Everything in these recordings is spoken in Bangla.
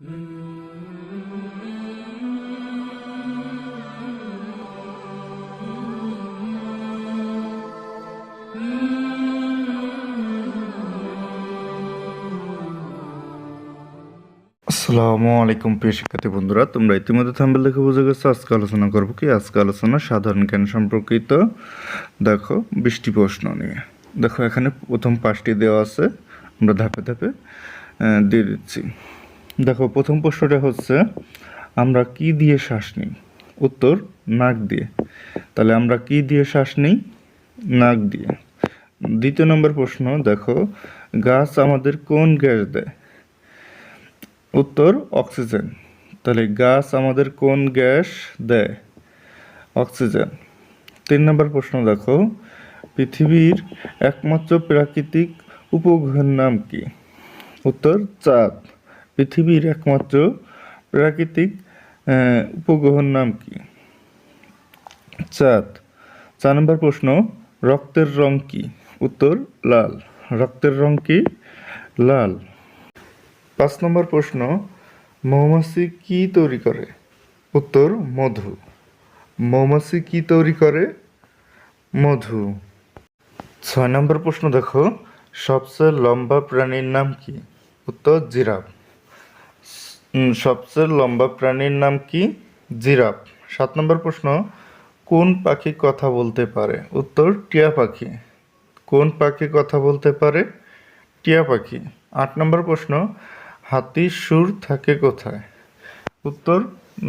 আসসালামু আলাইকুম প্রিয় শিক্ষার্থী বন্ধুরা, তোমরা ইতিমধ্যে থাম্বনেল দেখে বুঝে গেছো আজকে আলোচনা করবো কি। আজকে আলোচনা সাধারণ জ্ঞান সম্পর্কিত। দেখো 20টি প্রশ্ন নিয়ে। দেখো এখানে প্রথম 5টি দেওয়া আছে, আমরা ধাপে ধাপে দিয়ে দিচ্ছি। দেখো প্রথম প্রশ্নটা হচ্ছে, আমরা কি দিয়ে শ্বাস নিই? উত্তর, নাক দিয়ে। তাহলে আমরা কি দিয়ে শ্বাস নিই? নাক দিয়ে। দ্বিতীয় নম্বর প্রশ্ন, দেখো গাছ আমাদের কোন গ্যাস দেয়? উত্তর, অক্সিজেন। তাহলে গাছ আমাদের কোন গ্যাস দেয়? অক্সিজেন। 3 নম্বর প্রশ্ন, দেখো পৃথিবীর একমাত্র প্রাকৃতিক উপগ্রহের নাম কি? উত্তর, চাঁদ। পৃথিবীর একমাত্র প্রাকৃতিক উপগ্রহের নাম কি? চাঁদ। 4 নম্বর প্রশ্ন, রক্তের রং কি? উত্তর, লাল। রক্তের রং কি? লাল। 5 নম্বর প্রশ্ন, মৌমাছি কি তৈরি করে? উত্তর, মধু। মৌমাছি কি তৈরি করে? মধু। 6 নম্বর প্রশ্ন, দেখো সবচেয়ে লম্বা প্রাণীর নাম কি? উত্তর, জিরাফ। সবচেয়ে লম্বা প্রাণীর নাম কি? জিরাফ। 7 নম্বর প্রশ্ন, কোন পাখি কথা বলতে পারে? উত্তর, টিয়া পাখি। কোন পাখি কথা বলতে পারে? টিয়া পাখি। 8 নম্বর প্রশ্ন, হাতির সুর থাকে কোথায়? উত্তর,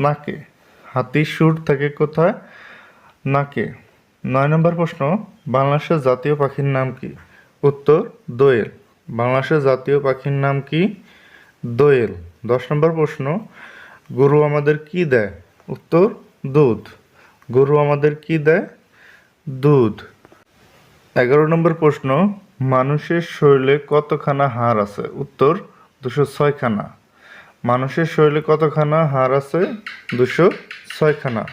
নাকে। হাতির সুর থাকে কোথায়? নাকে। 9 নম্বর প্রশ্ন, বাংলাদেশের জাতীয় পাখির নাম কি? উত্তর, দোয়েল। বাংলাদেশের জাতীয় পাখির নাম কি? দোয়েল। 10 নম্বর প্রশ্ন, গরু আমাদের কি দেয়? উত্তর, দুধ। গরু আমাদের কি দেয়? দুধ। 11 নম্বর প্রশ্ন, মানুষের শরীরে কতখানা হাড় আছে? উত্তর, 206 খানা। মানুষের শরীরে কতখানা হাড় আছে? 206 খানা।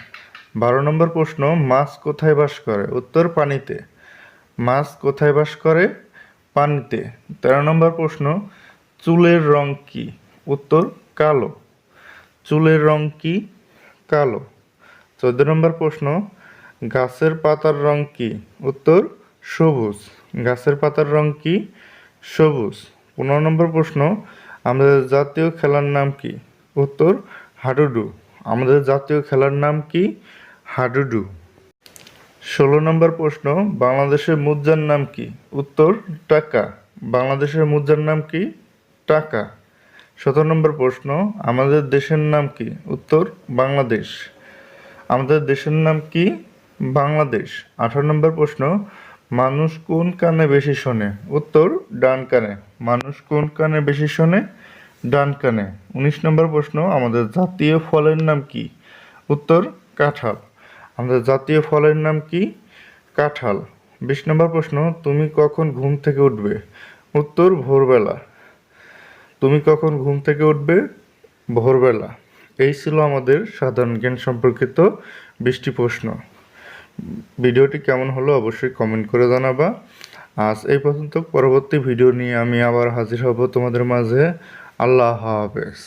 12 নম্বর প্রশ্ন, মাছ কোথায় বাস করে? উত্তর, পানিতে। মাছ কোথায় বাস করে? পানিতে। 13 নম্বর প্রশ্ন, চুলের রং কি? উত্তর, কালো। চুলের রং কি? কালো। 14 নম্বর প্রশ্ন, গাছের পাতার রং কি? উত্তর, সবুজ। গাছের পাতার রং কি? সবুজ। 15 নম্বর প্রশ্ন, আমাদের জাতীয় খেলার নাম কি? উত্তর, হাডুডু। আমাদের জাতীয় খেলার নাম কি? হাডুডু। 16 নম্বর প্রশ্ন, বাংলাদেশের মুদ্রার নাম কি? উত্তর, টাকা। বাংলাদেশের মুদ্রার নাম কি? টাকা। 17 নম্বর প্রশ্ন, আমাদের দেশের নাম কি? উত্তর, বাংলাদেশ। আমাদের দেশের নাম কি? বাংলাদেশ। 18 নম্বর প্রশ্ন, মানুষ কোন কানে বেশি শোনে? উত্তর, ডান কানে। মানুষ কোন কানে বেশি শোনে? ডান কানে। 19 নম্বর প্রশ্ন, আমাদের জাতীয় ফলের নাম কি? উত্তর, কাঁঠাল। আমাদের জাতীয় ফলের নাম কি? কাঁঠাল। 20 নম্বর প্রশ্ন, তুমি কখন ঘুম থেকে উঠবে? উত্তর, ভোরবেলা। তুমি কখন ঘুম থেকে উঠবে? ভোরবেলা। এই ছিল আমাদের সাধারণ জ্ঞান সম্পর্কিত 20টি প্রশ্ন। ভিডিওটি কেমন হলো অবশ্যই কমেন্ট করে জানাবা। আজ এই পর্যন্ত। পরবর্তী ভিডিও নিয়ে আমি আবার হাজির হব তোমাদের মাঝে। আল্লাহ হাফেজ।